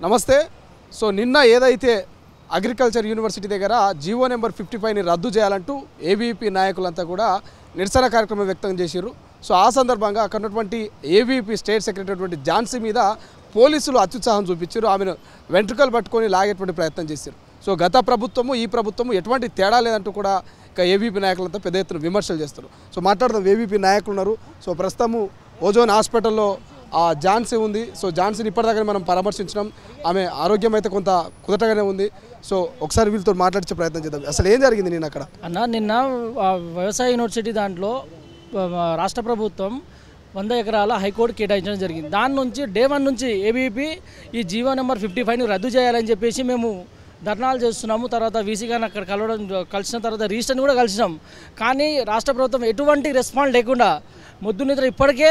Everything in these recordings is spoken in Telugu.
నమస్తే. సో నిన్న ఏదైతే అగ్రికల్చర్ యూనివర్సిటీ దగ్గర జీవో నెంబర్ 55ని రద్దు చేయాలంటూ ఏబీవీపీ నాయకులంతా కూడా నిరసన కార్యక్రమం వ్యక్తం చేశారు. సో ఆ సందర్భంగా అక్కడ ఉన్నటువంటి ఏబీవీపీ స్టేట్ సెక్రటరీ ఝాన్సీ మీద పోలీసులు అత్యుత్సాహం చూపించారు. ఆమెను వెంట్రుకలు పట్టుకొని లాగేటువంటి ప్రయత్నం చేశారు. సో గత ప్రభుత్వము ఈ ప్రభుత్వము ఎటువంటి తేడా లేదంటూ కూడా ఇక ఏబీవీపీ నాయకులంతా పెద్ద ఎత్తున విమర్శలు చేస్తారు. సో మాట్లాడదాం, ఏబీవీపీ నాయకులు ఉన్నారు. సో ప్రస్తుతము ఓజోన్ హాస్పిటల్లో ఝాన్సీ ఉంది. సో ఝాన్సీని ఇప్పటిదాకా మనం పరామర్శించడం, ఆమె ఆరోగ్యం అయితే కొంత కుదటగానే ఉంది. సో ఒకసారి వీళ్ళతో మాట్లాడించే ప్రయత్నం చేద్దాం. అసలు ఏం జరిగింది నిన్న అక్కడ? నిన్న వ్యవసాయ యూనివర్సిటీ దాంట్లో రాష్ట్ర ప్రభుత్వం 100 ఎకరాల హైకోర్టు కేటాయించడం జరిగింది. దాని నుంచి డే 1 నుంచి ఏబీవీపీ ఈ జీవో నెంబర్ 55ని రద్దు చేయాలని చెప్పేసి మేము ధర్నాలు చేస్తున్నాము. తర్వాత వీసీ గారిని అక్కడ కలిసిన తర్వాత రిజిస్టర్ని కూడా కలిసినాం. కానీ రాష్ట్ర ప్రభుత్వం ఎటువంటి రెస్పాన్స్ లేకుండా మొద్దు నిద్ర ఇప్పటికే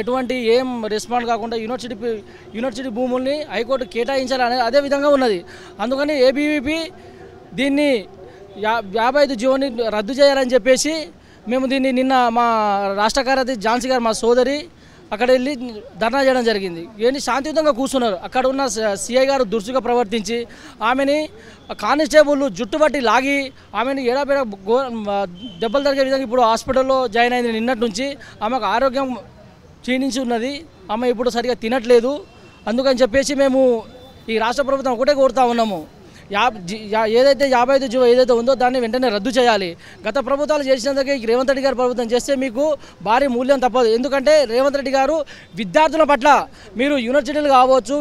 ఎటువంటి ఏం రెస్పాండ్ కాకుండా యూనివర్సిటీ భూముల్ని హైకోర్టు కేటాయించాలని అదే విధంగా ఉన్నది. అందుకని ఏబీవీపీ దీన్ని 55 జీవోని రద్దు చేయాలని చెప్పేసి మేము దీన్ని నిన్న మా రాష్ట్ర కార్యదర్శి ఝాన్సీ గారు, మా సోదరి, అక్కడ వెళ్ళి ధర్నా చేయడం జరిగింది. ఏంటి శాంతియుతంగా కూర్చున్నారు. అక్కడ ఉన్న సిఐ గారు దురుసుగా ప్రవర్తించి ఆమెని కానిస్టేబుల్ జుట్టుబట్టి లాగి ఆమెను ఏడాపేడ దెబ్బలు తరిగే విధంగా ఇప్పుడు హాస్పిటల్లో జాయిన్ అయింది. నిన్నటి నుంచి ఆమెకు ఆరోగ్యం క్షీణించి ఉన్నది. ఆమె ఇప్పుడు సరిగా తినట్లేదు. అందుకని చెప్పేసి మేము ఈ రాష్ట్ర ప్రభుత్వం ఒకటే కోరుతా ఉన్నాము, ఏదైతే 55 జీవో ఏదైతే ఉందో దాన్ని వెంటనే రద్దు చేయాలి. గత ప్రభుత్వాలు చేసినందుకే రేవంత్ రెడ్డి గారు ప్రభుత్వం చేస్తే మీకు భారీ మూల్యం తప్పదు. ఎందుకంటే రేవంత్ రెడ్డి గారు విద్యార్థుల పట్ల మీరు యూనివర్సిటీలు కావచ్చు,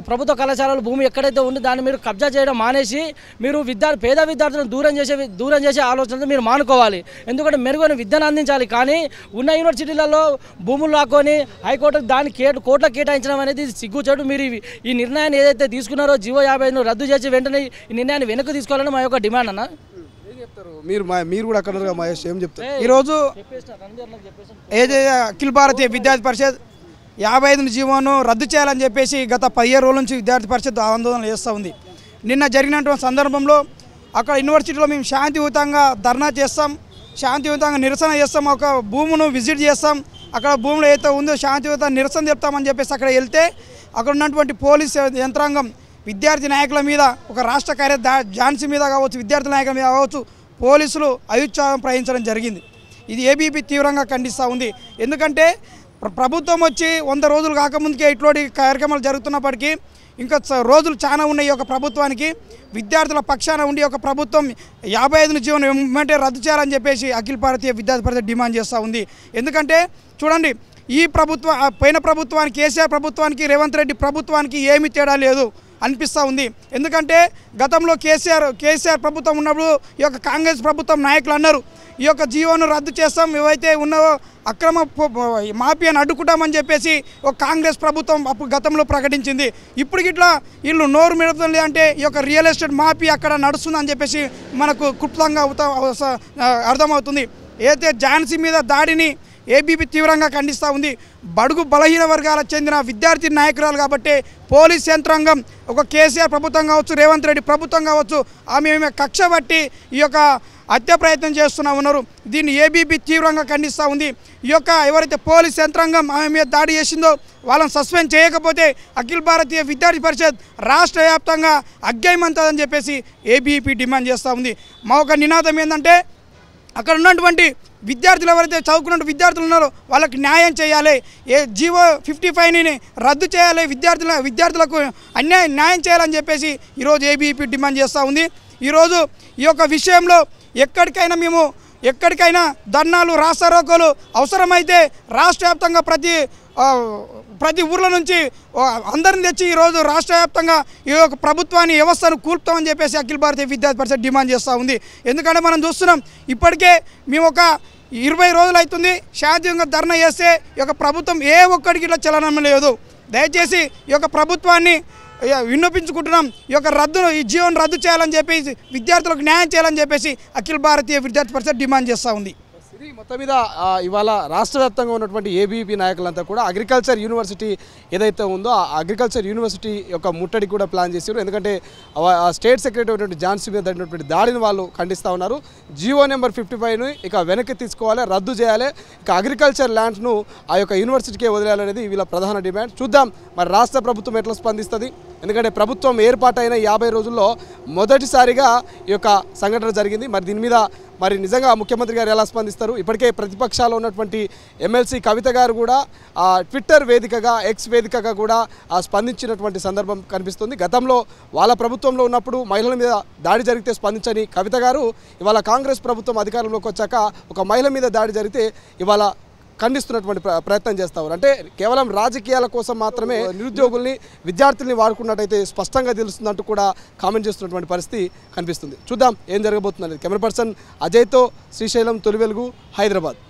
ప్రభుత్వ కళాశాలల భూమి ఎక్కడైతే ఉందో దాన్ని మీరు కబ్జా చేయడం మానేసి మీరు పేద విద్యార్థులను దూరం చేసే ఆలోచనతో మీరు మానుకోవాలి. ఎందుకంటే మెరుగైన విద్యను అందించాలి. కానీ ఉన్న యూనివర్సిటీలలో భూములు లాక్కొని హైకోర్టుకు దాన్ని కోట్ల కేటాయించడం అనేది సిగ్గుచేటు. మీరు ఈ నిర్ణయాన్ని ఏదైతే తీసుకున్నారో జీవో 55 రద్దు చేసి వెంటనే ఈ నిర్ణయాన్ని వెనక్కి తీసుకోవాలని మా యొక్క డిమాండ్ అన్న. మీరు కూడా అక్కడ మహేష్ ఏం చెప్తారు? ఈరోజు అఖిల భారతీయ విద్యార్థి పరిషత్ 55 జీవోను రద్దు చేయాలని చెప్పేసి గత 17 రోజుల నుంచి విద్యార్థి పరిషత్ ఆందోళన చేస్తూ ఉంది. నిన్న జరిగినటువంటి సందర్భంలో అక్కడ యూనివర్సిటీలో మేము శాంతియుతంగా ధర్నా చేస్తాం, శాంతియుతంగా నిరసన చేస్తాం, ఒక భూమును విజిట్ చేస్తాం, అక్కడ భూములు ఏదైతే ఉందో శాంతియుత నిరసన చెప్తామని చెప్పేసి అక్కడ వెళ్తే అక్కడ ఉన్నటువంటి పోలీస్ యంత్రాంగం విద్యార్థి నాయకుల మీద, ఒక రాష్ట్ర కార్యదర్శి ఝాన్సీ మీద కావచ్చు, విద్యార్థి నాయకుల మీద కావచ్చు, పోలీసులు అత్యుత్సాహం ప్రయోగించడం జరిగింది. ఇది ఏబీవీపీ తీవ్రంగా ఖండిస్తూ ఉంది. ఎందుకంటే ప్రభుత్వం వచ్చి 100 రోజులు కాకముందుకే ఇటువంటి కార్యక్రమాలు జరుగుతున్నప్పటికీ ఇంకా రోజులు చాలా ఉన్నాయి. ఒక ప్రభుత్వానికి విద్యార్థుల పక్షాన ఉండి ఒక ప్రభుత్వం 55 జీవోను వెంటనే రద్దు చేయాలని చెప్పేసి అఖిల భారతీయ విద్యార్థి పరిషత్ డిమాండ్ చేస్తూ ఉంది. ఎందుకంటే చూడండి, ఈ పోయిన ప్రభుత్వానికి, కేసీఆర్ ప్రభుత్వానికి, రేవంత్ రెడ్డి ప్రభుత్వానికి ఏమీ తేడా లేదు అనిపిస్తూ ఉంది. ఎందుకంటే గతంలో కేసీఆర్ ప్రభుత్వం ఉన్నప్పుడు ఈ యొక్క కాంగ్రెస్ ప్రభుత్వం నాయకులు అన్నారు, ఈ యొక్క జీవోను రద్దు చేస్తాం, ఏవైతే ఉన్నావో అక్రమ మాఫియాను అడ్డుకుంటామని చెప్పేసి ఒక కాంగ్రెస్ ప్రభుత్వం అప్పుడు గతంలో ప్రకటించింది. ఇప్పుడు ఇట్లా వీళ్ళు నోరు మెరుపుతుంది అంటే ఈ యొక్క రియల్ ఎస్టేట్ మాఫియా అక్కడ నడుస్తుందని చెప్పేసి మనకు క్లుప్తంగా అర్థమవుతుంది. ఏదైతే ఝాన్సీ మీద దాడిని ఏబీవీపీ తీవ్రంగా ఖండిస్తూ ఉంది. బడుగు బలహీన వర్గాలకు చెందిన విద్యార్థి నాయకురాలు కాబట్టి పోలీస్ యంత్రాంగం, ఒక కేసీఆర్ ప్రభుత్వం కావచ్చు, రేవంత్ రెడ్డి ప్రభుత్వం కావచ్చు, ఆమె కక్ష పట్టి ఈ యొక్క హత్య ప్రయత్నం చేస్తూ ఉన్నారు. దీన్ని ఏబీవీపీ తీవ్రంగా ఖండిస్తూ ఉంది. ఈ యొక్క ఎవరైతే పోలీస్ యంత్రాంగం ఆమె మీద దాడి చేసిందో వాళ్ళని సస్పెండ్ చేయకపోతే అఖిల భారతీయ విద్యార్థి పరిషత్ రాష్ట్ర వ్యాప్తంగా అగ్గైమంతదని చెప్పేసి ఏబీవీపీ డిమాండ్ చేస్తూ ఉంది. మా ఒక నినాదం ఏంటంటే అక్కడ ఉన్నటువంటి విద్యార్థులు ఎవరైతే చదువుకున్న విద్యార్థులు ఉన్నారో వాళ్ళకి న్యాయం చేయాలి. జీవో 55ని రద్దు చేయాలి, విద్యార్థులకు న్యాయం చేయాలని చెప్పేసి ఈరోజు ఏబీవీపీ డిమాండ్ చేస్తూ ఉంది. ఈరోజు ఈ యొక్క విషయంలో ఎక్కడికైనా ధర్నాలు, రాస్తారోకోలు అవసరమైతే రాష్ట్ర వ్యాప్తంగా ప్రతి ఊర్ల నుంచి అందరిని తెచ్చి ఈరోజు రాష్ట్ర వ్యాప్తంగా ఈ యొక్క ప్రభుత్వాన్ని, వ్యవస్థను కూల్పుతామని చెప్పేసి అఖిల భారతీయ విద్యార్థి పరిషత్ డిమాండ్ చేస్తూ ఉంది. ఎందుకంటే మనం చూస్తున్నాం, ఇప్పటికే మేము ఒక 20 రోజులు అవుతుంది శాంతియుతంగా ధర్నా చేస్తే ఈ యొక్క ప్రభుత్వం ఏ ఒక్కడికి ఇట్లా చలనం లేదు. దయచేసి ఈ యొక్క ప్రభుత్వాన్ని విన్నపించుకుంటున్నాం, ఈ జీవోను రద్దు చేయాలని చెప్పేసి, విద్యార్థులకు న్యాయం చేయాలని చెప్పేసి అఖిల భారతీయ విద్యార్థి పరిషత్ డిమాండ్ చేస్తూ ఉంది. ఇది మొత్తం మీద ఇవాళ రాష్ట్ర వ్యాప్తంగా ఉన్నటువంటి ఏబీవీపీ నాయకులంతా కూడా అగ్రికల్చర్ యూనివర్సిటీ ఏదైతే ఉందో ఆ అగ్రికల్చర్ యూనివర్సిటీ యొక్క ముట్టడి కూడా ప్లాన్ చేశారు. ఎందుకంటే స్టేట్ సెక్రటరీ అయినటువంటి ఝాన్సీ మీద జరిగినటువంటి దాడిని వాళ్ళు ఖండిస్తూ ఉన్నారు. జీవో నెంబర్ 55ని ఇక వెనక్కి తీసుకోవాలి, రద్దు చేయాలి, ఇక అగ్రికల్చర్ ల్యాండ్స్ను ఆ యొక్క యూనివర్సిటీకే వదిలేయాలనేది వీళ్ళ ప్రధాన డిమాండ్. చూద్దాం మరి రాష్ట్ర ప్రభుత్వం ఎట్లా స్పందిస్తుంది. ఎందుకంటే ప్రభుత్వం ఏర్పాటైన 50 రోజుల్లో మొదటిసారిగా ఈ యొక్క సంఘటన జరిగింది. మరి దీని మీద మరి నిజంగా ముఖ్యమంత్రి గారు ఎలా స్పందిస్తారు? ఇప్పటికే ప్రతిపక్షాల్లో ఉన్నటువంటి ఎమ్మెల్సీ కవిత గారు కూడా ట్విట్టర్ వేదికగా, ఎక్స్ వేదికగా కూడా స్పందించినటువంటి సందర్భం కనిపిస్తుంది. గతంలో వాళ్ళ ప్రభుత్వంలో ఉన్నప్పుడు మహిళల మీద దాడి జరిగితే స్పందించని కవిత గారు ఇవాళ కాంగ్రెస్ ప్రభుత్వం అధికారంలోకి వచ్చాక ఒక మహిళ మీద దాడి జరిగితే ఇవాళ ఖండిస్తున్నటువంటి ప్రయత్నం చేస్తారు. అంటే కేవలం రాజకీయాల కోసం మాత్రమే నిరుద్యోగుల్ని, విద్యార్థుల్ని వాడుకున్నట్టయితే స్పష్టంగా తెలుస్తుందంటూ కూడా కామెంట్ చేస్తున్నటువంటి పరిస్థితి కనిపిస్తుంది. చూద్దాం ఏం జరగబోతుందనేది. కెమెరా పర్సన్ అజయ్తో శ్రీశైలం, తొలి వెలుగు, హైదరాబాద్.